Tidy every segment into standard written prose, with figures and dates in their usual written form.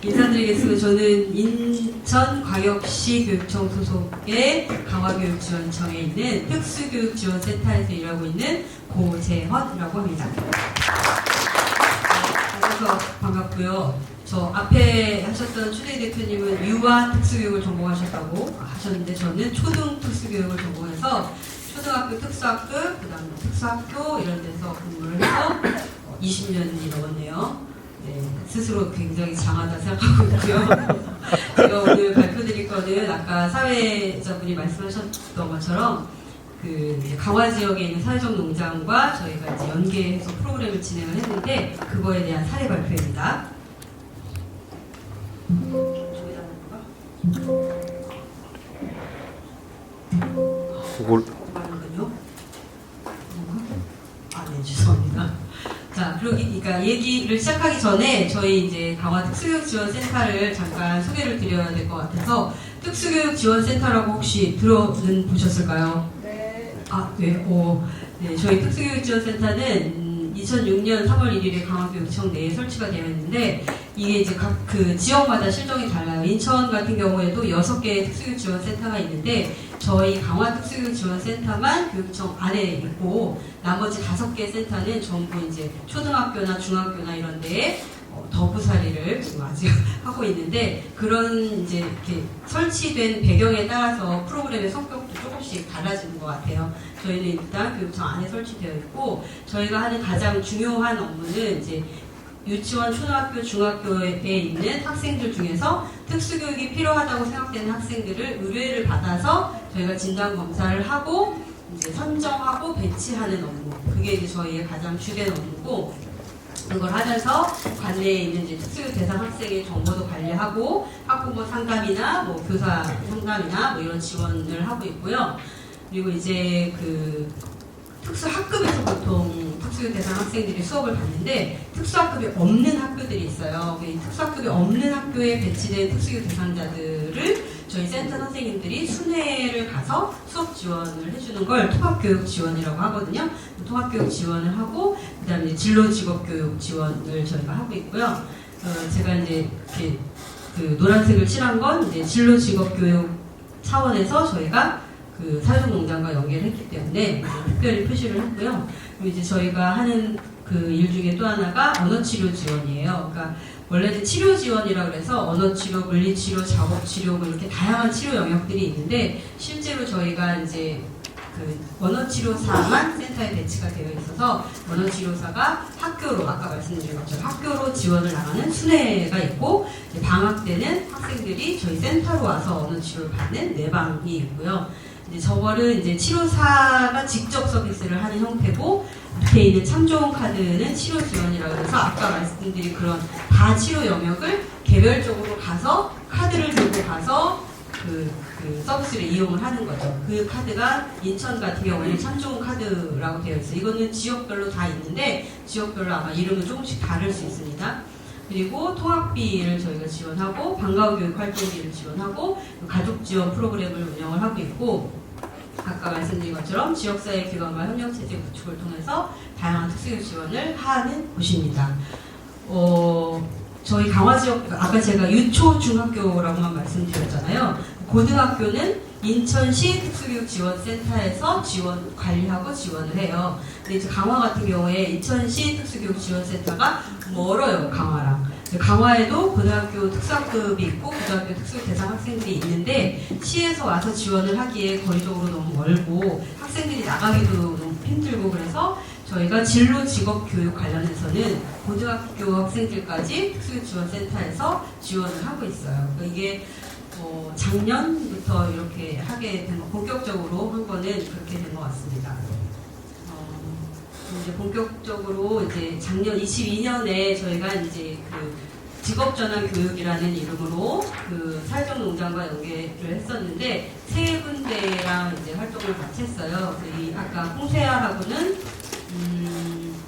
인사드리겠습니다. 저는 인천광역시 교육청 소속의 강화교육지원청에 있는 특수교육지원센터에서 일하고 있는 고재헌이라고 합니다. 그래서 반갑고요. 저 앞에 하셨던 추대희 대표님은 유아 특수교육을 전공하셨다고 하셨는데 저는 초등 특수교육을 전공해서 초등학교 특수학급, 그 다음에 특수학교 이런 데서 근무를 해서 20년이 넘었네요. 네, 스스로 굉장히 장하다 생각하고 있고요. 제가 오늘 발표드릴 거는 아까 사회자분이 말씀하셨던 것처럼 그 강화 지역에 있는 사회적 농장과 저희가 이제 연계해서 프로그램을 진행을 했는데 그거에 대한 사례 발표입니다. 그걸 네, 죄송합니다. 자, 그러니까 얘기를 시작하기 전에 저희 이제 강화 특수교육지원센터를 잠깐 소개를 드려야 될 것 같아서 특수교육지원센터라고 혹시 들어는 보셨을까요? 네. 아, 네. 네, 저희 특수교육지원센터는 2006년 3월 1일에 강화교육청 내에 설치가 되어 있는데 이게 이제 각 그 지역마다 실정이 달라요. 인천 같은 경우에도 6개의 특수교육지원센터가 있는데 저희 강화 특수교육지원센터만 교육청 안에 있고 나머지 5개 센터는 전부 이제 초등학교나 중학교나 이런 데에 더부살이를 지금 아직 하고 있는데 그런 이제 이렇게 설치된 배경에 따라서 프로그램의 성격도 조금씩 달라지는 것 같아요. 저희는 일단 교육청 안에 설치되어 있고 저희가 하는 가장 중요한 업무는 이제 유치원, 초등학교, 중학교에 있는 학생들 중에서 특수교육이 필요하다고 생각되는 학생들을 의뢰를 받아서 저희가 진단 검사를 하고 이제 선정하고 배치하는 업무. 그게 이제 저희의 가장 주된 업무고 그걸 하면서 관내에 있는 이제 특수교육 대상 학생의 정보도 관리하고 학부모 상담이나 뭐 교사 상담이나 뭐 이런 지원을 하고 있고요. 그리고 이제 그 특수학급에서 보통 특수교육 대상 학생들이 수업을 받는데 특수학급이 없는 학교들이 있어요. 이 특수학급이 없는 학교에 배치된 특수교육 대상자들을 저희 센터 선생님들이 순회를 가서 수업 지원을 해주는 걸 통합교육 지원이라고 하거든요. 통합교육 지원을 하고 그다음에 진로직업교육 지원을 저희가 하고 있고요. 제가 이제 이렇게 그 노란색을 칠한 건 이제 진로직업교육 차원에서 저희가 그 사회적 농장과 연계를 했기 때문에 특별히 표시를 했고요. 그리고 이제 저희가 하는 그 일 중에 또 하나가 언어치료 지원이에요. 그러니까 원래는 치료 지원이라고 해서 언어치료, 물리치료, 작업치료 뭐 이렇게 다양한 치료 영역들이 있는데 실제로 저희가 이제 그 언어치료사만 센터에 배치가 되어 있어서 언어치료사가 학교로 아까 말씀드린 것처럼 학교로 지원을 나가는 순회가 있고 방학 때는 학생들이 저희 센터로 와서 언어치료를 받는 내방이 있고요. 이제 저거를 이제 치료사가 직접 서비스를 하는 형태고 밑에 있는 참좋은 카드는 치료 지원이라고 해서 아까 말씀드린 그런 다 치료 영역을 개별적으로 가서 카드를 들고 가서 그 서비스를 이용을 하는 거죠. 그 카드가 인천 같은 경우에는 참좋은 카드라고 되어 있어요. 이거는 지역별로 다 있는데 지역별로 아마 이름은 조금씩 다를 수 있습니다. 그리고 통학비를 저희가 지원하고 방과후 교육 활동비를 지원하고 가족 지원 프로그램을 운영을 하고 있고 아까 말씀드린 것처럼 지역사회 기관과 협력체제 구축을 통해서 다양한 특수교육 지원을 하는 곳입니다. 저희 강화지역 아까 제가 유초 중학교라고만 말씀드렸잖아요. 고등학교는 인천시 특수교육지원센터에서 관리하고 지원을 해요. 근데 이제 강화 같은 경우에 인천시 특수교육지원센터가 멀어요, 강화랑. 강화에도 고등학교 특수학급이 있고 고등학교 특수교육 대상 학생들이 있는데 시에서 와서 지원을 하기에 거리적으로 너무 멀고 학생들이 나가기도 너무 힘들고 그래서 저희가 진로 직업 교육 관련해서는 고등학교 학생들까지 특수교육지원센터에서 지원을 하고 있어요. 그러니까 이게 작년부터 이렇게 하게 된 본격적으로 한 거는 그렇게 된 것 같습니다. 이제 본격적으로 이제 작년 22년에 저희가 이제 그 직업전환 교육이라는 이름으로 그 사회적 농장과 연계를 했었는데 세 군데랑 이제 활동을 같이 했어요. 이 아까 홍세아하고는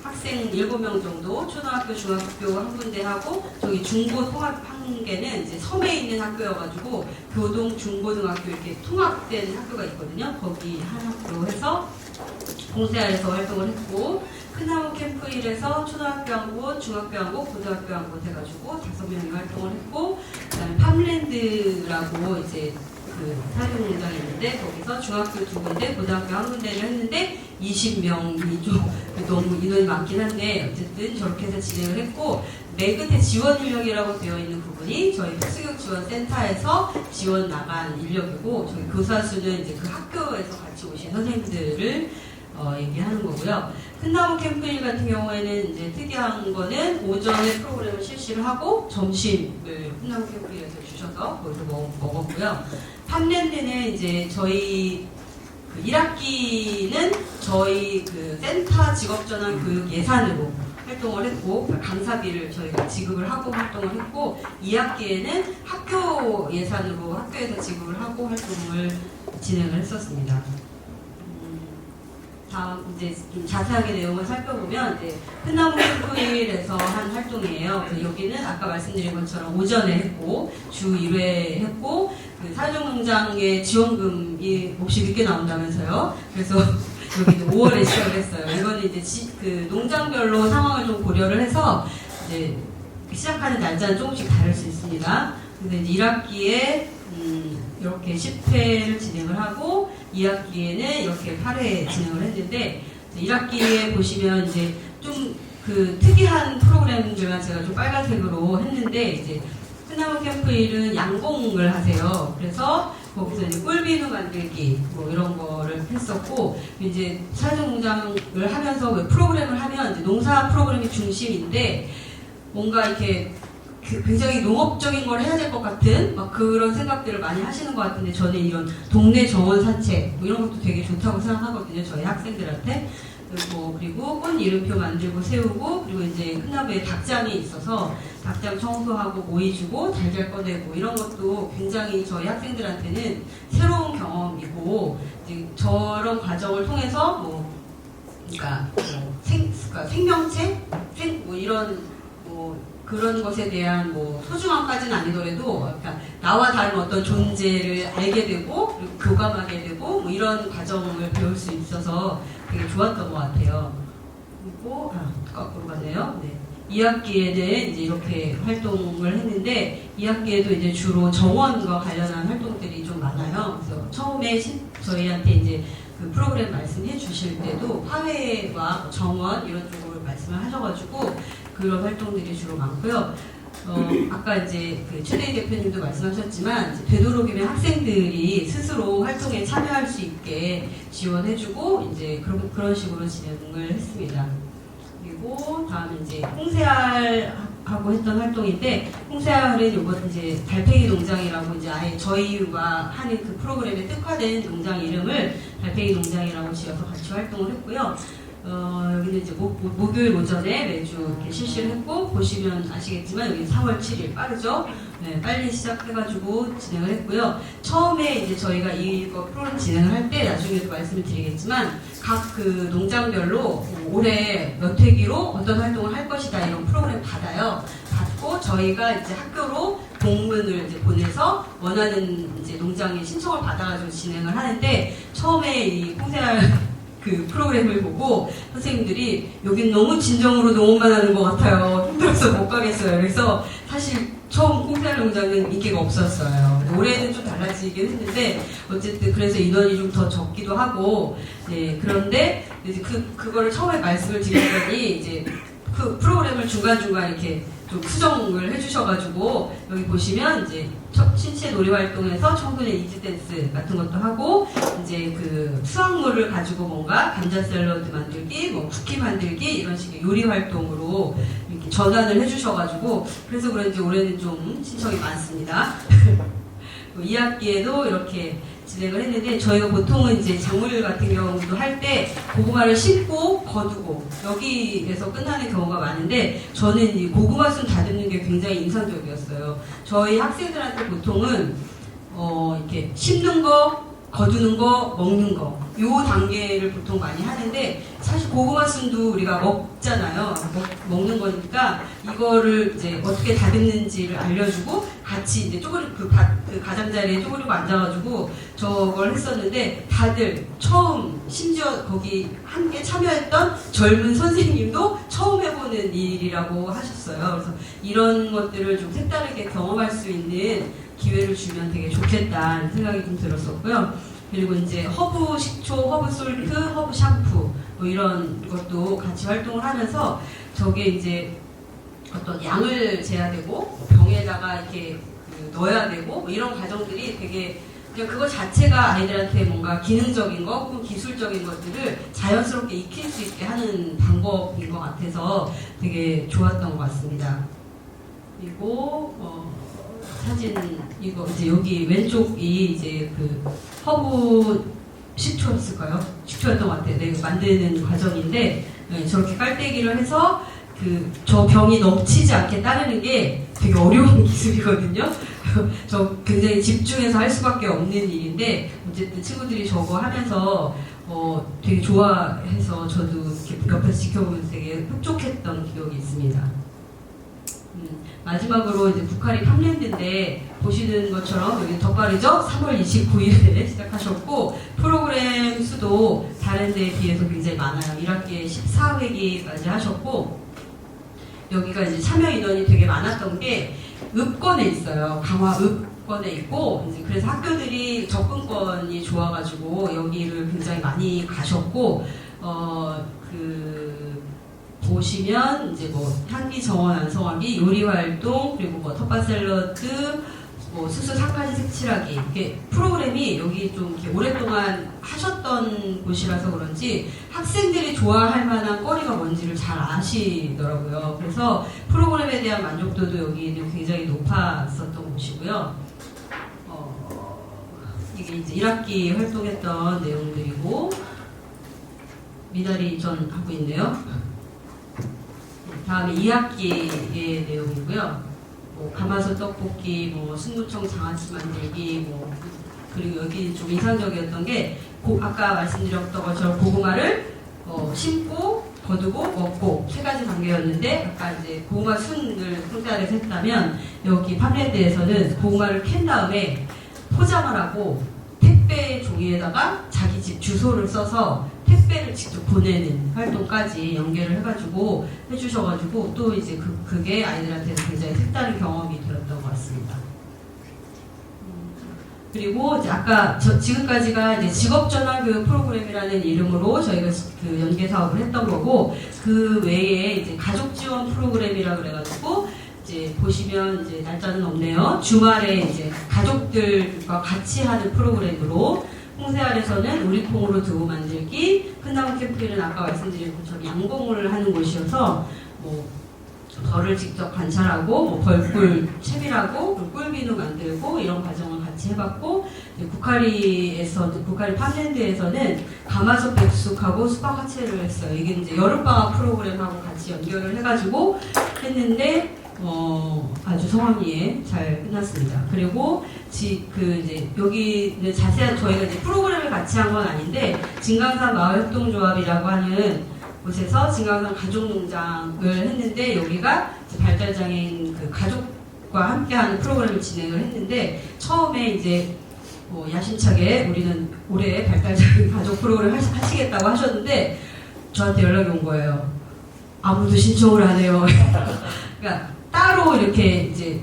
학생 7명 정도 초등학교, 중학교 한 군데 하고 저기 중고 통합 한 개는 이제 섬에 있는 학교여가지고 교동, 중고등학교 이렇게 통합된 학교가 있거든요. 거기 한 학교 해서 홍세아에서 활동을 했고 큰나무 캠프 캠프일에서 초등학교 한 곳, 중학교 한 곳, 고등학교 한 곳 해가지고 5명이 활동을 했고, 그다음에 팜랜드라고 이제 그 사회공장이 있는데 거기서 중학교 2군데, 고등학교 1군데를 했는데 20명이 좀 너무 인원이 많긴 한데 어쨌든 저렇게 해서 진행을 했고, 맨 끝에 지원 인력이라고 되어 있는 부분이 저희 특수교육 지원센터에서 지원 나간 인력이고, 저희 교사 수는 이제 그 학교에서 같이 오신 선생님들을 얘기하는 거고요. 큰나무 캠프일 같은 경우에는 이제 특이한 거는 오전에 프로그램을 실시를 하고 점심을 큰나무 캠프일에서 주셔서 거기서 먹었고요. 팜랜드는 이제 저희 그 1학기는 저희 그 센터 직업전환 교육 예산으로 활동을 했고, 강사비를 저희가 지급을 하고 활동을 했고, 2학기에는 학교 예산으로 학교에서 지급을 하고 활동을 진행을 했었습니다. 다음 이제 좀 자세하게 내용을 살펴보면 이제 큰나무 캠프일에서 한 활동이에요. 여기는 아까 말씀드린 것처럼 오전에 했고 주 1회 했고, 그 사회적농장의 지원금이 몹시 늦게 나온다면서요. 그래서 여기는 5월에 시작을 했어요. 이거는 이제 그 농장별로 상황을 좀 고려를 해서 이제 시작하는 날짜는 조금씩 다를 수 있습니다. 근데 이제 1학기에 이렇게 10회를 진행을 하고 2학기에는 이렇게 8회 진행을 했는데, 1학기에 보시면 이제 좀 그 특이한 프로그램들만 제가 좀 빨간색으로 했는데, 이제 큰나무 캠프일은 양봉을 하세요. 그래서 거기서 이제 꿀비누 만들기 뭐 이런 거를 했었고, 이제 사회적농장을 하면서 왜 프로그램을 하면 이제 농사 프로그램이 중심인데 뭔가 이렇게 굉장히 농업적인 걸 해야 될 것 같은 막 그런 생각들을 많이 하시는 것 같은데, 저는 이런 동네 정원 산책 뭐 이런 것도 되게 좋다고 생각하거든요. 저희 학생들한테. 그리고 꽃 이름표 만들고 세우고, 그리고 이제 큰나무에 닭장이 있어서 닭장 청소하고 모이 주고 달걀 꺼내고 이런 것도 굉장히 저희 학생들한테는 새로운 경험이고, 이제 저런 과정을 통해서 그러니까 생명체 뭐 이런 그런 것에 대한 소중함까지는 아니더라도, 그러니까 나와 다른 어떤 존재를 알게 되고 그리고 교감하게 되고 뭐 이런 과정을 배울 수 있어서 되게 좋았던 것 같아요. 그리고 거꾸로 갔네요. 네. 2학기에는 이제 이렇게 활동을 했는데, 2학기에도 이제 주로 정원과 관련한 활동들이 좀 많아요. 그래서 처음에 저희한테 이제 그 프로그램 말씀해 주실 때도 화훼와 정원 이런 쪽으로 말씀을 하셔가지고 그런 활동들이 주로 많고요. 아까 이제 그 최대희 대표님도 말씀하셨지만, 이제 되도록이면 학생들이 스스로 활동에 참여할 수 있게 지원해주고 이제 그런 식으로 진행을 했습니다. 그리고 다음에 이제 홍세알하고 했던 활동인데, 홍세알은 요번 이제 달팽이 농장이라고 이제 아예 저희와 하는 그 프로그램에 특화된 농장 이름을 달팽이 농장이라고 지어서 같이 활동을 했고요. 여기는 이제 목요일 오전에 매주 이렇게 실시를 했고, 보시면 아시겠지만 여기 4월 7일 빠르죠? 네, 빨리 시작해가지고 진행을 했고요. 처음에 이제 저희가 이거 프로그램 진행을 할 때 나중에도 말씀을 드리겠지만, 각 그 농장별로 올해 몇 회기로 어떤 활동을 할 것이다 이런 프로그램 받고 저희가 이제 학교로 공문을 이제 보내서 원하는 이제 농장에 신청을 받아가지고 진행을 하는데, 처음에 이 홍세알 그 프로그램을 보고 선생님들이 여긴 너무 진정으로 농업만 하는 것 같아요. 힘들어서 못 가겠어요. 그래서 사실 처음 홍세알 농장은 인기가 없었어요. 올해는 좀 달라지긴 했는데 어쨌든 그래서 인원이 좀 더 적기도 하고, 네, 그런데 이제 그거를 처음에 말씀을 드렸더니 이제 그 프로그램을 중간중간 이렇게 좀 수정을 해주셔가지고, 여기 보시면 이제 신체 놀이 활동에서 청소년 이지 댄스 같은 것도 하고, 이제 그 수확물을 가지고 뭔가 감자 샐러드 만들기, 뭐 쿠키 만들기 이런 식의 요리 활동으로 이렇게 전환을 해주셔가지고, 그래서 그런지 올해는 좀 신청이 많습니다. 2학기에도 이렇게 진행을 했는데, 저희가 보통은 이제 작물 같은 경우도 할 때 고구마를 심고 거두고 여기에서 끝나는 경우가 많은데, 저는 이 고구마 순 다듬는 게 굉장히 인상적이었어요. 저희 학생들한테 보통은 이렇게 심는 거, 거두는 거, 먹는 거, 요 단계를 보통 많이 하는데, 사실 고구마 순도 우리가 먹잖아요. 먹는 거니까 이거를 이제 어떻게 다듬는지를 알려주고 같이 이제 그 가장자리에 쪼그리고 앉아가지고 저걸 했었는데, 다들 처음, 심지어 거기 함께 참여했던 젊은 선생님도 처음 해보는 일이라고 하셨어요. 그래서 이런 것들을 좀 색다르게 경험할 수 있는 기회를 주면 되게 좋겠다는 생각이 좀 들었었고요. 그리고 이제 허브 식초, 허브 솔트, 허브 샴푸 뭐 이런 것도 같이 활동을 하면서 저게 이제 어떤 양을 재야 되고 병에다가 이렇게 넣어야 되고 뭐 이런 과정들이 되게 그냥 그거 자체가 아이들한테 뭔가 기능적인 거 혹은 기술적인 것들을 자연스럽게 익힐 수 있게 하는 방법인 것 같아서 되게 좋았던 것 같습니다. 그리고 사진 이거 이제 여기 왼쪽이 이제 그 허브 식초였을까요? 식초였던 것 같아요. 네, 만드는 과정인데 네, 저렇게 깔때기를 해서 저 병이 넘치지 않게 따르는 게 되게 어려운 기술이거든요. 저 굉장히 집중해서 할 수밖에 없는 일인데 어쨌든 친구들이 저거 하면서 되게 좋아해서 저도 이렇게 옆에서 지켜보면서 되게 흡족했던 기억이 있습니다. 마지막으로 이제 북한이 팜랜드인데 보시는 것처럼 여기 덧발이죠? 3월 29일에 시작하셨고 프로그램 수도 다른 데에 비해서 굉장히 많아요. 1학기에 14회기까지 하셨고 여기가 이제 참여 인원이 되게 많았던 게 읍권에 있어요. 강화 읍권에 있고 이제 그래서 학교들이 접근권이 좋아가지고 여기를 굉장히 많이 가셨고 보시면 이제 뭐 향기 정원 안성하기, 요리 활동, 그리고 뭐 텃밭 샐러드, 뭐 수수 상가지 색칠하기 이게 프로그램이 여기 좀 이렇게 오랫동안 하셨던 곳이라서 그런지 학생들이 좋아할 만한 거리가 뭔지를 잘 아시더라고요. 그래서 프로그램에 대한 만족도도 여기는 굉장히 높았었던 곳이고요. 이게 이제 1학기 활동했던 내용들이고 미나리 전 하고 있네요. 다음에 2학기의 내용이고요. 뭐 가마솥 떡볶이, 뭐 순무청 장아찌 만들기, 뭐 그리고 여기 좀 인상적이었던 게 아까 말씀드렸던 것처럼 고구마를 심고 거두고 먹고 세 가지 단계였는데 아까 이제 고구마 순을 풍자를 했다면 여기 팜랜드에서는 고구마를 캔 다음에 포장을 하고 택배 종이에다가 자기 집 주소를 써서 택배를 직접 보내는 활동까지 연계를 해가지고 해주셔가지고 또 이제 그게 아이들한테는 굉장히 색다른 경험이 되었던 것 같습니다. 그리고 이제 아까 지금까지가 이제 직업전환교육 프로그램이라는 이름으로 저희가 그 연계 사업을 했던 거고 그 외에 이제 가족 지원 프로그램이라 그래가지고 이제 보시면 이제 날짜는 없네요. 주말에 이제 가족들과 같이 하는 프로그램으로 홍세알에서는 우리콩으로 두부 만들기, 큰나무 캠프는 아까 말씀드린 것처럼 양봉을 하는 곳이어서 뭐 벌을 직접 관찰하고 뭐 벌꿀 채비라고 꿀비누 만들고 이런 과정을 같이 해봤고 북한리 팜랜드에서는 가마솥 백숙하고 수박 화채를 했어요. 이게 이제 여름방학 프로그램하고 같이 연결을 해가지고 했는데 아주 성황리에 잘 끝났습니다. 그리고 이제 여기는 자세한 저희가 이제 프로그램을 같이 한 건 아닌데 진강산 마을협동조합이라고 하는 곳에서 진강산 가족농장을 했는데 여기가 발달장애인 그 가족과 함께하는 프로그램을 진행을 했는데 처음에 이제 야심차게 우리는 올해 발달장애인 가족 프로그램 하시겠다고 하셨는데 저한테 연락이 온 거예요. 아무도 신청을 안 해요. 그러니까 따로 이렇게 이제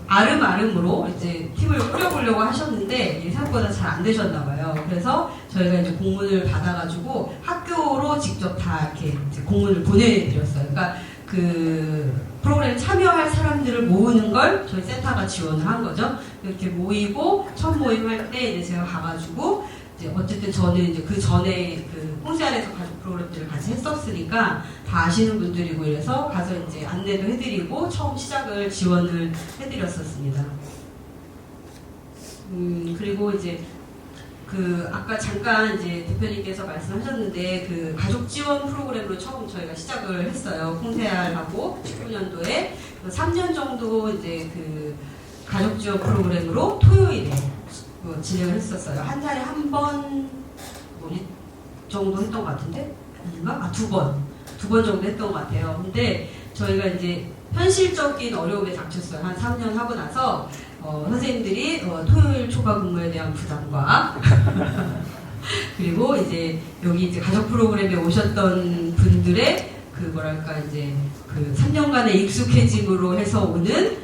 아름아름으로 이제 팀을 꾸려보려고 하셨는데 생각보다 잘 안 되셨나 봐요. 그래서 저희가 이제 공문을 받아가지고 학교로 직접 다 이렇게 이제 공문을 보내드렸어요. 그러니까 그 프로그램에 참여할 사람들을 모으는 걸 저희 센터가 지원을 한 거죠. 이렇게 모이고 첫 모임할 때 이제 제가 가가지고 이제 어쨌든 저는 이제 그 전에 그 홍세알에서 가족 프로그램들을 같이 했었으니까 다 아시는 분들이고 이래서 가서 이제 안내도 해드리고 처음 시작을 지원을 해드렸었습니다. 그리고 이제 그 아까 잠깐 이제 대표님께서 말씀하셨는데 그 가족 지원 프로그램으로 처음 저희가 시작을 했어요. 홍세알하고 19년도에 3년 정도 이제 그 가족 지원 프로그램으로 토요일에 진행을 했었어요. 한 달에 한 번 정도 했던 것 같은데? 아닌가? 두 번 정도 했던 것 같아요. 근데 저희가 이제 현실적인 어려움에 닥쳤어요. 한 3년 하고 나서 선생님들이 토요일 초과 근무에 대한 부담과 그리고 이제 여기 이제 가족 프로그램에 오셨던 분들의 그 뭐랄까 이제 그 3년간의 익숙해짐으로 해서 오는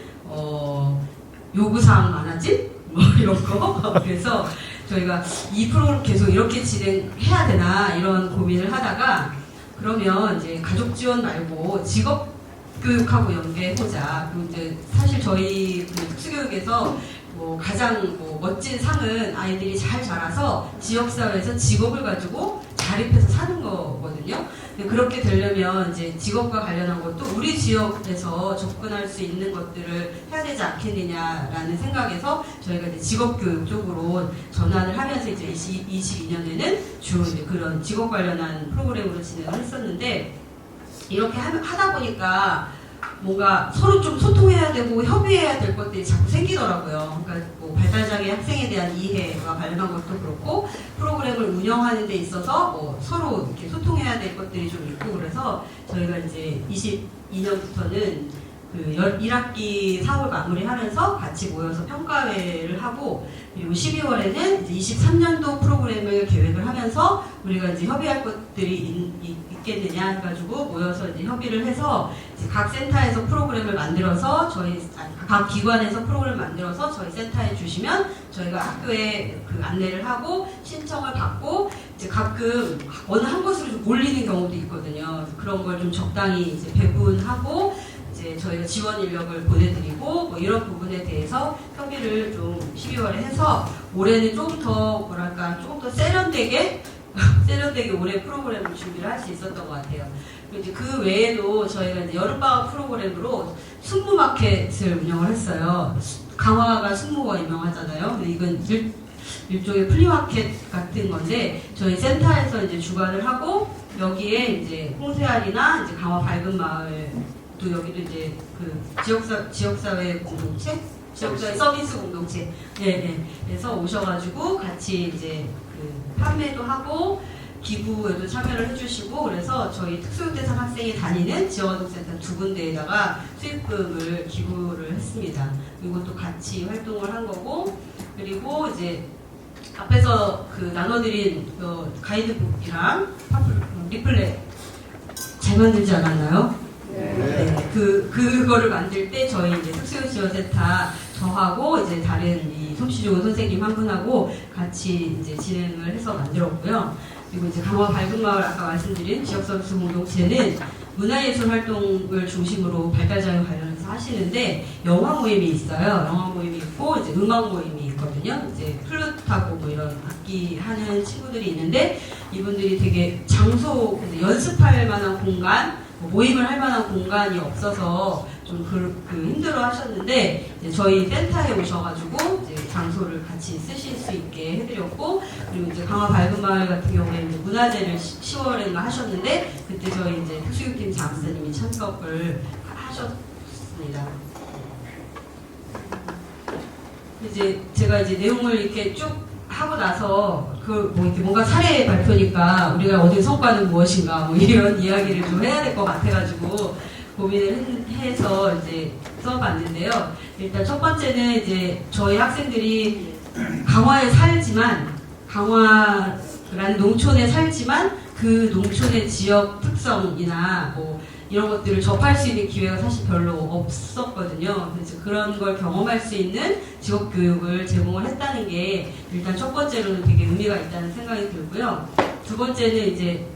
요구사항 많아짐? 뭐 이런 거. 그래서 저희가 이 프로그램 계속 이렇게 진행해야 되나 이런 고민을 하다가 그러면 이제 가족 지원 말고 직업 교육하고 연계해보자. 그리고 이제 사실 저희 그 특수교육에서 가장 멋진 상은 아이들이 잘 자라서 지역사회에서 직업을 가지고 자립해서 사는 거거든요. 근데 그렇게 되려면 이제 직업과 관련한 것도 우리 지역에서 접근할 수 있는 것들을 해야 되지 않겠느냐라는 생각에서 저희가 이제 직업교육 쪽으로 전환을 하면서 이제 22년에는 주로 이제 그런 직업 관련한 프로그램으로 진행을 했었는데 이렇게 하다 보니까 뭔가 서로 좀 소통해야 되고 협의해야 될 것들이 자꾸 생기더라고요. 그러니까 발달장애 학생에 대한 이해와 관련한 것도 그렇고 프로그램을 운영하는 데 있어서 서로 이렇게 소통해야 될 것들이 좀 있고 그래서 저희가 이제 22년부터는 그 1학기 사업을 마무리하면서 같이 모여서 평가회를 하고 그리고 12월에는 이제 23년도 프로그램을 계획을 하면서 우리가 이제 협의할 것들이 있겠느냐 해가지고 모여서 이제 협의를 해서 이제 각 센터에서 프로그램을 만들어서 각 기관에서 프로그램을 만들어서 저희 센터에 주시면 저희가 학교에 그 안내를 하고 신청을 받고 이제 가끔 어느 한 곳으로 좀 몰리는 경우도 있거든요. 그런 걸 좀 적당히 이제 배분하고 이제 저희가 지원 인력을 보내드리고 이런 부분에 대해서 협의를 좀 12월에 해서 올해는 조금 더 조금 더 세련되게 올해 프로그램을 준비를 할 수 있었던 것 같아요. 그리고 이제 그 외에도 저희가 이제 여름방학 프로그램으로 순무마켓을 운영을 했어요. 강화가 순무가 유명하잖아요. 근데 이건 일종의 플리마켓 같은 건데 저희 센터에서 이제 주관을 하고 여기에 이제 홍세알이나 이제 강화 밝은 마을 또 여기도 이제 그 지역사회 공동체, 지역사회 서비스 공동체, 그래서 오셔가지고 같이 이제 그 판매도 하고 기부에도 참여를 해주시고 그래서 저희 특수대상 학생이 다니는 지원센터 2군데에다가 수익금을 기부를 했습니다. 이것도 같이 활동을 한 거고 그리고 이제 앞에서 그 나눠드린 가이드북이랑 리플렛 잘 만들지 않았나요? 네. 그거를 만들 때 저희 이제 특수지원센터 저하고 이제 다른 이 솜씨 좋은 선생님 한 분하고 같이 이제 진행을 해서 만들었고요. 그리고 이제 강화 밝은 마을 아까 말씀드린 지역서비스 공동체는 문화예술 활동을 중심으로 발달장애 관련해서 하시는데 영화 모임이 있어요. 영화 모임이 있고 이제 음악 모임이 있거든요. 이제 플루트하고 이런 악기 하는 친구들이 있는데 이분들이 되게 장소 연습할 만한 공간 모임을 할 만한 공간이 없어서 좀 힘들어 하셨는데 저희 센터에 오셔가지고 이제 장소를 같이 쓰실 수 있게 해드렸고 그리고 이제 강화 밝은 마을 같은 경우에 이제 문화제를 10월에인가 하셨는데 그때 저희 이제 특수교육팀 장사님이 참석을 하셨습니다. 이제 제가 이제 내용을 이렇게 쭉 하고 나서 이렇게 뭔가 사례 발표니까 우리가 얻은 성과는 무엇인가 이런 이야기를 좀 해야 될 것 같아가지고 고민을 해서 이제 써봤는데요. 일단 첫 번째는 이제 저희 학생들이 강화에 살지만 강화라는 농촌에 살지만 그 농촌의 지역 특성이나 이런 것들을 접할 수 있는 기회가 사실 별로 없었거든요. 그래서 그런 걸 경험할 수 있는 직업교육을 제공을 했다는 게 일단 첫 번째로는 되게 의미가 있다는 생각이 들고요. 두 번째는 이제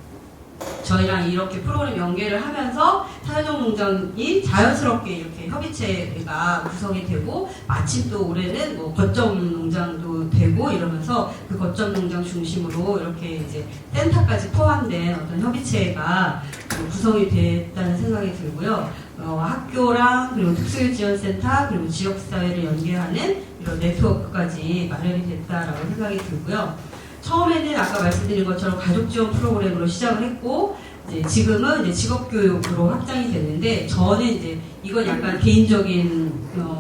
저희랑 이렇게 프로그램 연계를 하면서 사회적 농장이 자연스럽게 이렇게 협의체가 구성이 되고 마침 또 올해는 거점 농장도 되고 이러면서 그 거점 농장 중심으로 이렇게 이제 센터까지 포함된 어떤 협의체가 구성이 됐다는 생각이 들고요. 학교랑 그리고 특수지원센터 그리고 지역사회를 연계하는 이런 네트워크까지 마련이 됐다라고 생각이 들고요. 처음에는 아까 말씀드린 것처럼 가족지원 프로그램으로 시작을 했고 이제 지금은 이제 직업교육으로 확장이 됐는데 저는 이제 이건 약간 개인적인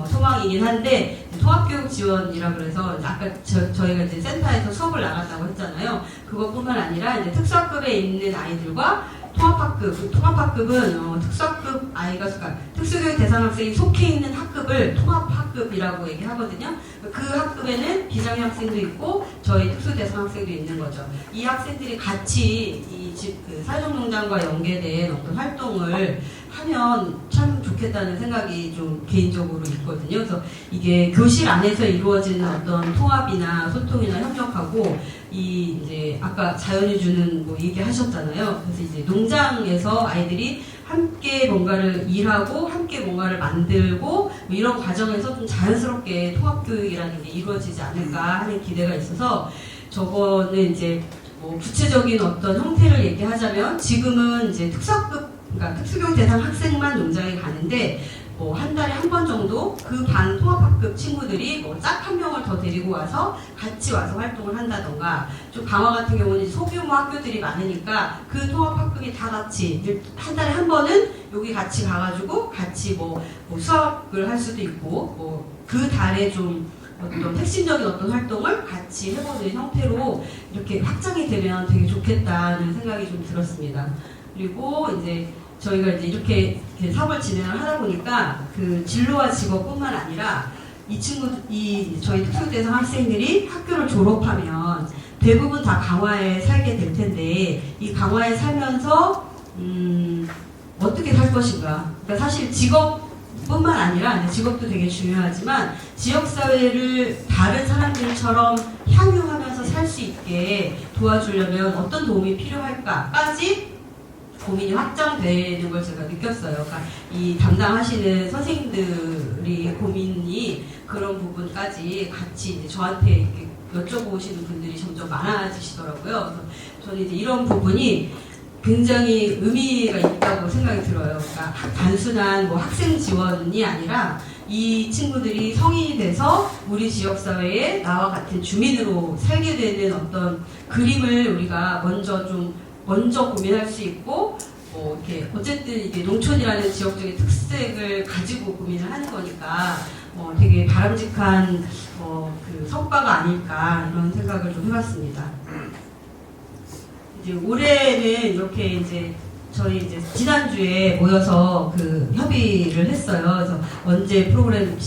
소망이긴 한데 통합교육 지원이라 그래서 아까 저희가 이제 센터에서 수업을 나간다고 했잖아요. 그것뿐만 아니라 이제 특수학급에 있는 아이들과 통합학급은 특수학급 아이가 그러니까 특수교육 대상 학생이 속해 있는 학급을 통합학급이라고 얘기하거든요. 그 학급에는 비장애 학생도 있고 저희 특수 대상 학생도 있는 거죠. 이 학생들이 같이 그 사회적농장과 연계된 어떤 활동을 하면 참 좋겠다는 생각이 좀 개인적으로 있거든요. 그래서 이게 교실 안에서 이루어지는 어떤 통합이나 소통이나 협력하고 이제 아까 자연이 주는 뭐 얘기하셨잖아요. 그래서 이제 농장에서 아이들이 함께 뭔가를 일하고 함께 뭔가를 만들고 뭐 이런 과정에서 좀 자연스럽게 통합교육이라는 게 이루어지지 않을까 하는 기대가 있어서 저거는 이제 뭐 구체적인 어떤 형태를 얘기하자면 지금은 이제 특수학급 그러니까 특수교육 대상 학생만 농장에 가는데 뭐 한 달에 한 번 정도 그 반 통합학급 친구들이 뭐 짝 한 명을 더 데리고 와서 같이 와서 활동을 한다던가 좀 강화 같은 경우는 소규모 학교들이 많으니까 그 통합학급이 다 같이 한 달에 한 번은 여기 같이 가가지고 같이 뭐 수업을 할 수도 있고 뭐 그 달에 좀 어떤 핵심적인 어떤 활동을 같이 해보는 형태로 이렇게 확장이 되면 되게 좋겠다는 생각이 좀 들었습니다. 그리고 이제 저희가 이제 이렇게 사업을 진행을 하다 보니까 그 진로와 직업뿐만 아니라 저희 특수대상 학생들이 학교를 졸업하면 대부분 다 강화에 살게 될 텐데 이 강화에 살면서 어떻게 살 것인가? 그러니까 사실 직업뿐만 아니라 직업도 되게 중요하지만 지역사회를 다른 사람들처럼 향유하면서 살 수 있게 도와주려면 어떤 도움이 필요할까까지 고민이 확장되는 걸 제가 느꼈어요. 그러니까 이 담당하시는 선생님들이 고민이 그런 부분까지 같이 이제 저한테 이렇게 여쭤보시는 분들이 점점 많아지시더라고요. 그래서 저는 이제 이런 부분이 굉장히 의미가 있다고 생각이 들어요. 그러니까 단순한 뭐 학생 지원이 아니라 이 친구들이 성인이 돼서 우리 지역사회에 나와 같은 주민으로 살게 되는 어떤 그림을 우리가 먼저 고민할 수 있고, 뭐, 이렇게, 어쨌든 이게 농촌이라는 지역적인 특색을 가지고 고민을 하는 거니까, 되게 바람직한, 그 성과가 아닐까, 이런 생각을 좀 해봤습니다. 이제 올해는 이렇게 이제, 저희 이제 지난주에 모여서 그 협의를 했어요. 그래서 언제 프로그램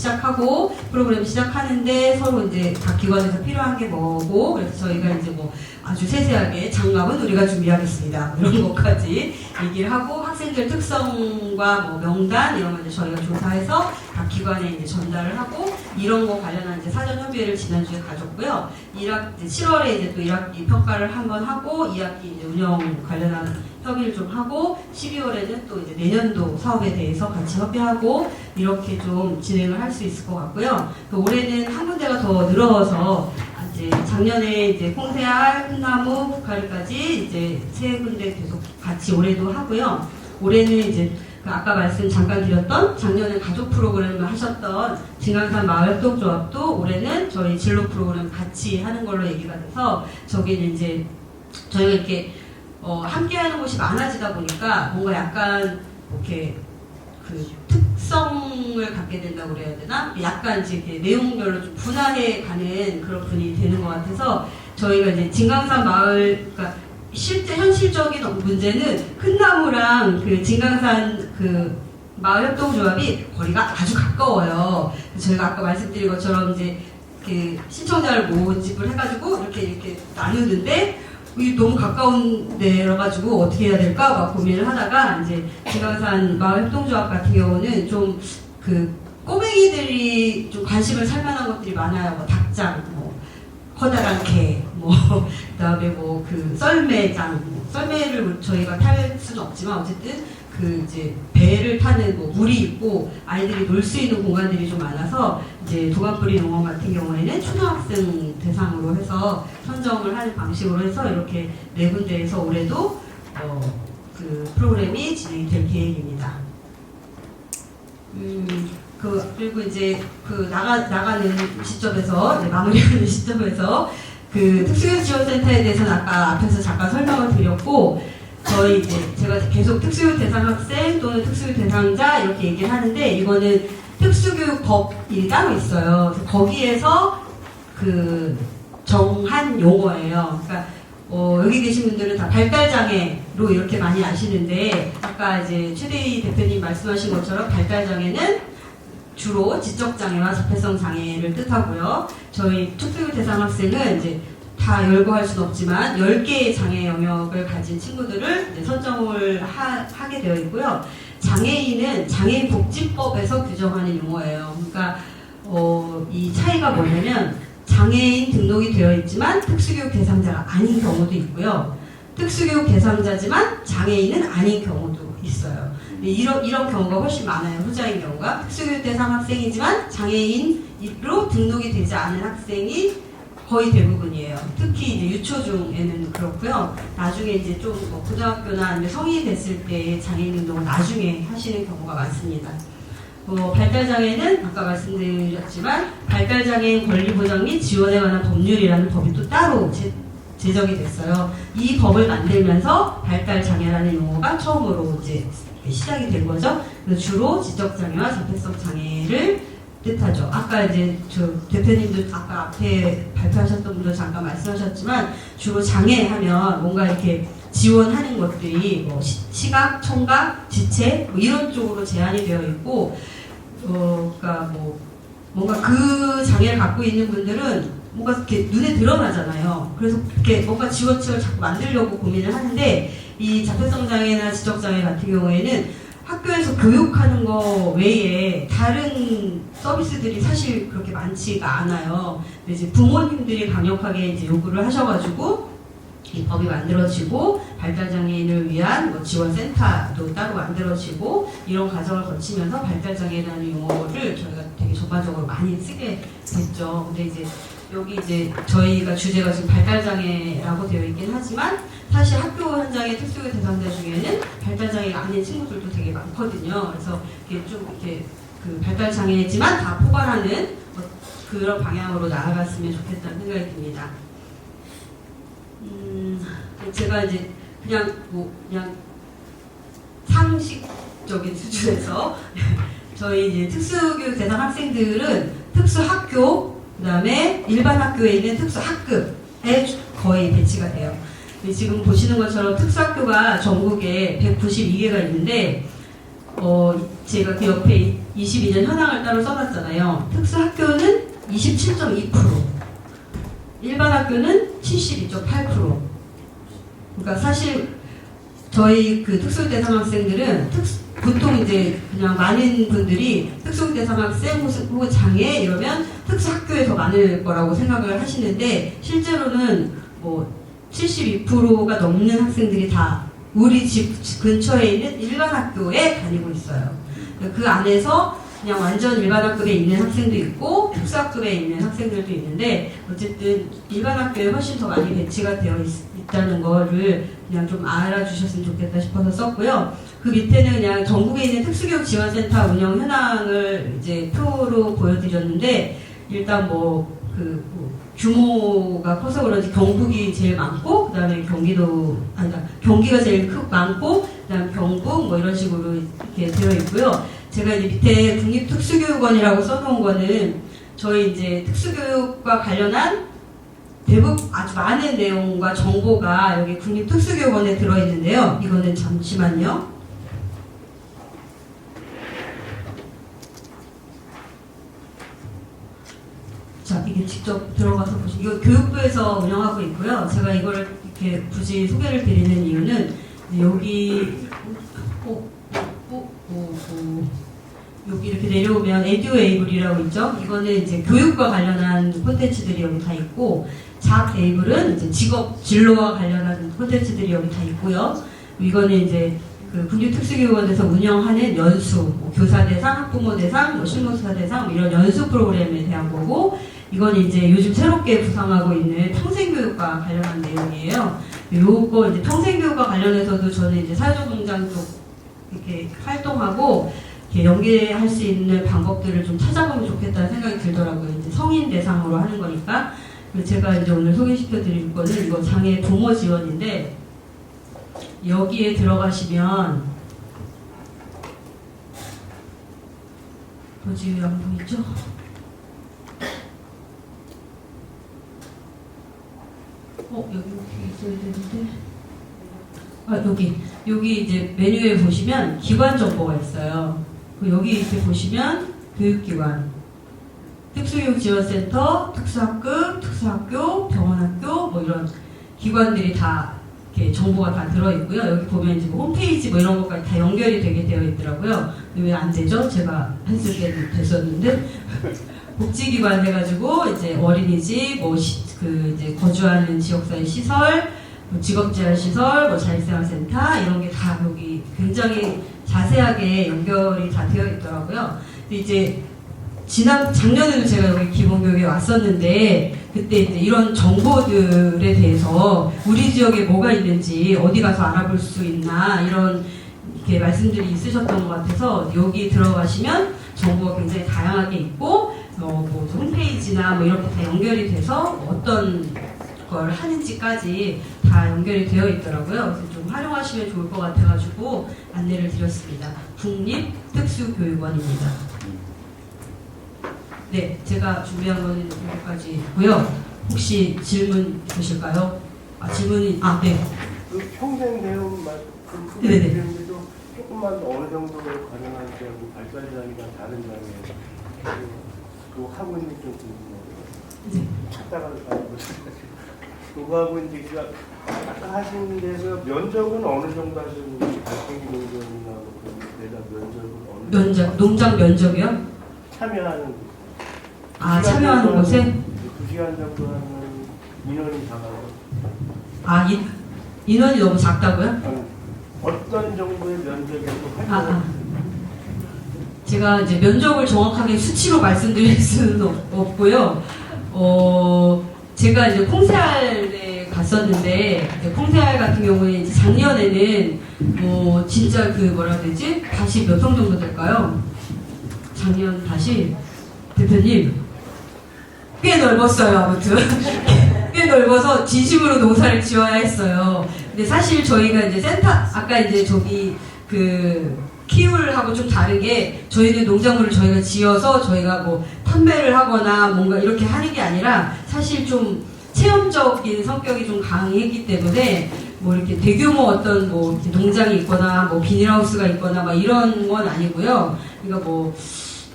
시작하는데 서로 이제 각 기관에서 필요한 게 뭐고, 그래서 저희가 이제 뭐 아주 세세하게 장갑은 우리가 준비하겠습니다. 이런 것까지 얘기를 하고 학생들 특성과 뭐 명단 이런 거 이제 저희가 조사해서 각 기관에 이제 전달을 하고 이런 거 관련한 이제 사전 협의회를 지난주에 가졌고요. 7월에 이제 또 1학기 평가를 한번 하고 2학기 이제 운영 관련한 협의를 좀 하고 12월에는 또 이제 내년도 사업에 대해서 같이 협의하고 이렇게 좀 진행을 할 수 있을 것 같고요. 올해는 한 군데가 더 늘어서 이제 작년에 이제 콩새알, 콩나무, 북한까지 이제 3군데 계속 같이 올해도 하고요. 올해는 이제 아까 잠깐 드렸던 작년에 가족 프로그램을 하셨던 진강산 마을협동조합도 올해는 저희 진로 프로그램 같이 하는 걸로 얘기가 돼서 저기는 이제 저희가 이렇게 함께 하는 곳이 많아지다 보니까 뭔가 약간 이렇게 그 특성을 갖게 된다고 그래야 되나? 약간 이제 이렇게 내용별로 좀 분화해 가는 그런 분이 되는 것 같아서 저희가 이제 진강산 마을, 그러니까 실제 현실적인 문제는 큰 나무랑 그 진강산 그 마을협동조합이 거리가 아주 가까워요. 저희가 아까 말씀드린 것처럼 이제 그 신청자를 모집을 해가지고 이렇게 나누는데 이게 너무 가까운 데라 가지고 어떻게 해야 될까 막 고민을 하다가 이제 진강산 마을협동조합 같은 경우는 좀 그 꼬맹이들이 좀 관심을 살 만한 것들이 많아요. 뭐 닭장, 뭐 커다란 개, 뭐 그다음에 뭐 그 썰매장, 썰매를 저희가 탈 수는 없지만 어쨌든 그 이제 배를 타는 뭐 물이 있고 아이들이 놀 수 있는 공간들이 좀 많아서 이제 도감뿌리 농원 같은 경우에는 초등학생 대상으로 해서 선정을 하는 방식으로 해서 이렇게 4군데에서 올해도 그 프로그램이 진행이 될 계획입니다. 그리고 이제 그 나가는 시점에서 이제 마무리하는 시점에서 그 특수교육지원센터에 대해서는 아까 앞에서 잠깐 설명을 드렸고 저희 이제 제가 계속 특수교육 대상 학생 또는 특수교육 대상자 이렇게 얘기를 하는데 이거는 특수교육법이 따로 있어요. 그래서 거기에서 그 정한 용어예요. 그러니까 여기 계신 분들은 다 발달장애로 이렇게 많이 아시는데 아까 이제 최대희 대표님 말씀하신 것처럼 발달장애는 주로 지적장애와 자폐성 장애를 뜻하고요. 저희 특수교육 대상 학생은 이제 다 열거할 수는 없지만 10개의 장애 영역을 가진 친구들을 이제 선정을 하게 되어 있고요. 장애인은 장애인복지법에서 규정하는 용어예요. 그러니까 이 차이가 뭐냐면 장애인 등록이 되어 있지만 특수교육 대상자가 아닌 경우도 있고요. 특수교육 대상자지만 장애인은 아닌 경우도 있어요. 이런 경우가 훨씬 많아요. 후자인 경우가 특수교육 대상 학생이지만 장애인으로 등록이 되지 않은 학생이 거의 대부분이에요. 특히 이제 유초중에는 그렇고요. 나중에 이제 좀 고등학교나 아니면 성인이 됐을 때 장애인 등록을 나중에 하시는 경우가 많습니다. 발달장애는 아까 말씀드렸지만 발달장애인 권리보장 및 지원에 관한 법률이라는 법이 또 따로 제정이 됐어요. 이 법을 만들면서 발달장애라는 용어가 처음으로 이제 시작이 된 거죠. 그래서 주로 지적장애와 자폐성 장애를 뜻하죠. 아까 이제 저 대표님도 아까 앞에 발표하셨던 분도 잠깐 말씀하셨지만 주로 장애하면 뭔가 이렇게 지원하는 것들이 뭐 시각, 청각, 지체 뭐 이런 쪽으로 제한이 되어 있고, 그러니까 뭐 뭔가 그 장애를 갖고 있는 분들은 뭔가 이렇게 눈에 드러나잖아요. 그래서 이렇게 뭔가 지원책을 자꾸 만들려고 고민을 하는데 이 자폐성 장애나 지적 장애 같은 경우에는 학교에서 교육하는 거 외에 다른 서비스들이 사실 그렇게 많지가 않아요. 이제 부모님들이 강력하게 이제 요구를 하셔가지고 이 법이 만들어지고 발달장애인을 위한 뭐 지원센터도 따로 만들어지고 이런 과정을 거치면서 발달장애라는 용어를 저희가 되게 전반적으로 많이 쓰게 됐죠. 근데 이제 여기 이제 저희가 주제가 지금 발달장애라고 되어 있긴 하지만 사실 학교 현장의 특수교육 대상자 중에는 발달장애가 아닌 친구들도 되게 많거든요. 그래서 이게 좀 이렇게 그 발달장애지만 다 포괄하는 그런 방향으로 나아갔으면 좋겠다는 생각이 듭니다. 제가 이제 그냥 상식적인 수준에서 저희 이제 특수교육 대상 학생들은 특수학교 그다음에 일반 학교에 있는 특수학급에 거의 배치가 돼요. 지금 보시는 것처럼 특수학교가 전국에 192개가 있는데 제가 그 옆에 22년 현황을 따로 써놨잖아요. 특수학교는 27.2%, 일반 학교는 72.8%. 그러니까 사실 저희 그 특수교육 대상 학생들은 보통 이제 그냥 많은 분들이 특수교육 대상 학생 혹은 장애 이러면 특수학교에 더 많을 거라고 생각을 하시는데 실제로는 뭐 72%가 넘는 학생들이 다 우리 집 근처에 있는 일반 학교에 다니고 있어요. 그 안에서 그냥 완전 일반 학급에 있는 학생도 있고 특수학급에 있는 학생들도 있는데 어쨌든 일반 학교에 훨씬 더 많이 배치가 되어 있다는 거를 그냥 좀 알아주셨으면 좋겠다 싶어서 썼고요. 그 밑에는 그냥 전국에 있는 특수교육 지원센터 운영 현황을 이제 표로 보여드렸는데 일단 규모가 커서 그런지 경북이 제일 많고 그다음에 경기가 제일 많고 그다음 경북 뭐 이런 식으로 이렇게 되어 있고요. 제가 이제 밑에 국립특수교육원이라고 써놓은 거는 저희 이제 특수교육과 관련한 대부분 아주 많은 내용과 정보가 여기 국립특수교육원에 들어있는데요. 이거는 잠시만요. 자, 이게 직접 들어가서 보시면 이거 교육부에서 운영하고 있고요. 제가 이거를 이렇게 굳이 소개를 드리는 이유는 여기 여기 이렇게 내려오면 에듀에이블이라고 있죠. 이거는 이제 교육과 관련한 콘텐츠들이 여기 다 있고 잡에이블은 이제 직업 진로와 관련한 콘텐츠들이 여기 다 있고요. 이거는 이제 그 국립특수교육원에서 운영하는 연수, 뭐 교사 대상, 학부모 대상, 뭐 실무사 대상 뭐 이런 연수 프로그램에 대한 거고 이건 이제 요즘 새롭게 구상하고 있는 평생교육과 관련한 내용이에요. 요거 이제 평생교육과 관련해서도 저는 이제 사회적공장 쪽 이렇게 활동하고 이렇게 연계할 수 있는 방법들을 좀 찾아보면 좋겠다는 생각이 들더라고요. 이제 성인 대상으로 하는 거니까. 제가 이제 오늘 소개시켜 드릴 거는 이거 장애 부모 지원인데 여기에 들어가시면 뭐지 왜 안 보이죠? 여기 있어야 되는데. 여기 이제 메뉴에 보시면 기관 정보가 있어요. 여기 이렇게 보시면 교육기관, 특수교육지원센터, 특수학급, 특수학교, 병원학교 뭐 이런 기관들이 다 이렇게 정보가 다 들어있고요. 여기 보면 이제 뭐 홈페이지 뭐 이런 것까지 다 연결이 되게 되어 있더라고요. 왜 안 되죠? 제가 했을 때는 됐었는데 복지기관 해가지고 이제 어린이집, 이제 거주하는 지역사회 시설, 뭐 직업재활시설, 뭐 자립생활센터 이런 게 다 여기 굉장히 자세하게 연결이 다 되어 있더라고요. 근데 이제 작년에도 제가 여기 기본교육에 왔었는데 그때 이제 이런 정보들에 대해서 우리 지역에 뭐가 있는지 어디 가서 알아볼 수 있나 이런 이렇게 말씀들이 있으셨던 것 같아서 여기 들어가시면 정보가 굉장히 다양하게 있고 뭐 홈페이지나 뭐 이렇게 다 연결이 돼서 어떤 걸 하는지까지 다 연결이 되어 있더라고요. 그래서 좀 활용하시면 좋을 것 같아가지고 안내를 드렸습니다. 국립특수교육원입니다. 네, 제가 준비한 거는 여기까지고요. 혹시 질문 있으실까요? 질문이 네. 그 평생 배움 네네. 배움도 조금만 어느 정도 가능한지 하고 발달장애가 다른 장애 그 하고 있는 좀 궁금해요. 네. 찾다가 알고 그거 하고 이제 아까 하신 데서 면접은 어느 정도 하셨는지 발생기 농장이나 뭐 그런 데다 면접은 어느 농장 면접이요? 참여하는 참여하는 곳에? 2시간 정도 하는 인원이 작아서 인원이 너무 작다고요? 아니, 어떤 정도의 면접에서 활용을 제가 이제 면접을 정확하게 수치로 말씀드릴 수는 없고요. 제가 이제 콩새알에 갔었는데 이제 콩새알 같은 경우에 이제 작년에는 진짜 뭐라 해야 되지? 다시 몇 성 정도 될까요? 작년 다시 대표님 꽤 넓었어요. 아무튼 꽤 넓어서 진심으로 농사를 지어야 했어요. 근데 사실 저희가 이제 센터 아까 이제 저기 키울하고 좀 다르게 저희는 농작물을 저희가 지어서 저희가 뭐 판매를 하거나 뭔가 이렇게 하는 게 아니라 사실 좀 체험적인 성격이 좀 강했기 때문에 뭐 이렇게 대규모 어떤 뭐 이렇게 농장이 있거나 뭐 비닐하우스가 있거나 막 이런 건 아니고요. 그러니까 뭐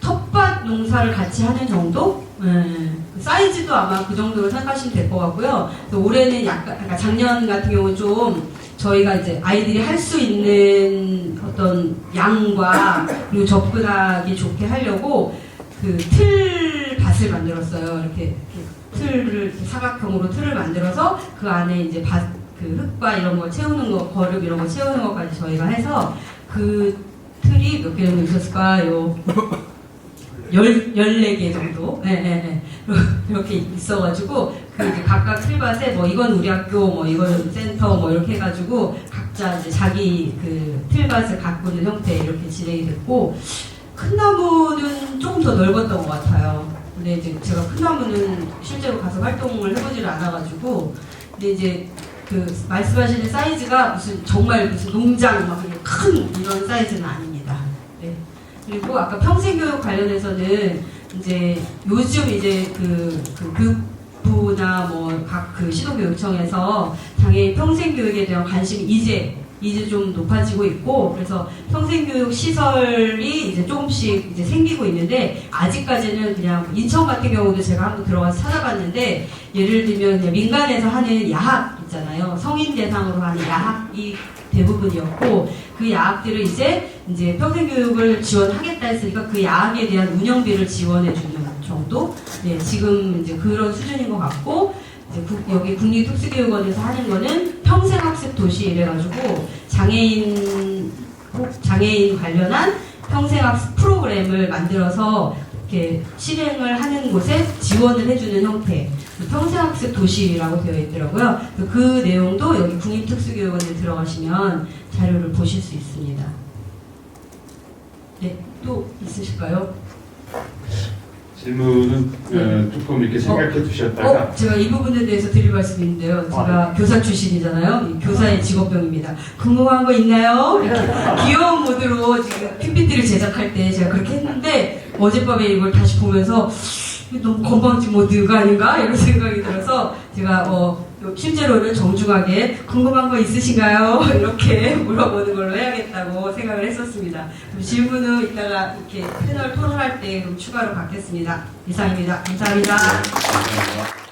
텃밭 농사를 같이 하는 정도? 사이즈도 아마 그 정도로 생각하시면 될 것 같고요. 올해는 약간, 그러니까 작년 같은 경우는 좀 저희가 이제 아이들이 할 수 있는 어떤 양과 그리고 접근하기 좋게 하려고 틀밭을 만들었어요. 이렇게 틀을 사각형으로 틀을 만들어서 그 안에 이제 흙과 이런 거 채우는 거, 거름 이런 거 채우는 것까지 저희가 해서 그 틀이 몇 개 정도 있었을까요? 14개 정도? 네. 이렇게 있어가지고, 이제 각각 틀밭에, 뭐, 이건 우리 학교, 뭐, 이건 센터, 뭐, 이렇게 해가지고, 각자 이제 자기 틀밭을 가꾸는 형태 이렇게 진행이 됐고, 큰 나무는 조금 더 넓었던 것 같아요. 근데 이제 제가 큰 나무는 실제로 가서 활동을 해보지를 않아가지고, 근데 이제 말씀하시는 사이즈가 정말 무슨 농장, 막 큰 이런 사이즈는 아닙니다. 네. 그리고 아까 평생교육 관련해서는 이제 요즘 이제 교육부나 뭐 각 시도교육청에서 장애인 평생교육에 대한 관심이 이제 좀 높아지고 있고 그래서 평생교육 시설이 이제 조금씩 이제 생기고 있는데 아직까지는 그냥 인천 같은 경우도 제가 한번 들어가서 찾아봤는데 예를 들면 그냥 민간에서 하는 야학 있잖아요. 성인 대상으로 하는 야학이 대부분이었고 그 야학들을 이제 평생교육을 지원하겠다 했으니까 그 야학에 대한 운영비를 지원해주는 정도? 네, 지금 이제 그런 수준인 것 같고 이제 여기 국립특수교육원에서 하는 거는 평생학습 도시 이래가지고 장애인 관련한 평생학습 프로그램을 만들어서 이렇게 실행을 하는 곳에 지원을 해주는 형태 평생학습 도시라고 되어 있더라고요. 그 내용도 여기 국립특수교육원에 들어가시면 자료를 보실 수 있습니다. 네, 또 있으실까요? 질문은 조금 이렇게 생각해 두셨다가 제가 이 부분에 대해서 드릴 말씀이 있는데요. 제가 교사 출신이잖아요. 이 교사의 직업병입니다. 궁금한 거 있나요? 이렇게 귀여운 모드로 지금 PPT를 제작할 때 제가 그렇게 했는데 어젯밤에 이걸 다시 보면서 너무 건방진 모드가 아닌가? 이런 생각이 들어서 제가 실제로는 정중하게 궁금한 거 있으신가요? 이렇게 물어보는 걸로 해야겠다고 생각을 했었습니다. 그럼 질문은 이따가 이렇게 패널 토론할 때 그럼 추가로 받겠습니다. 이상입니다. 감사합니다. 감사합니다.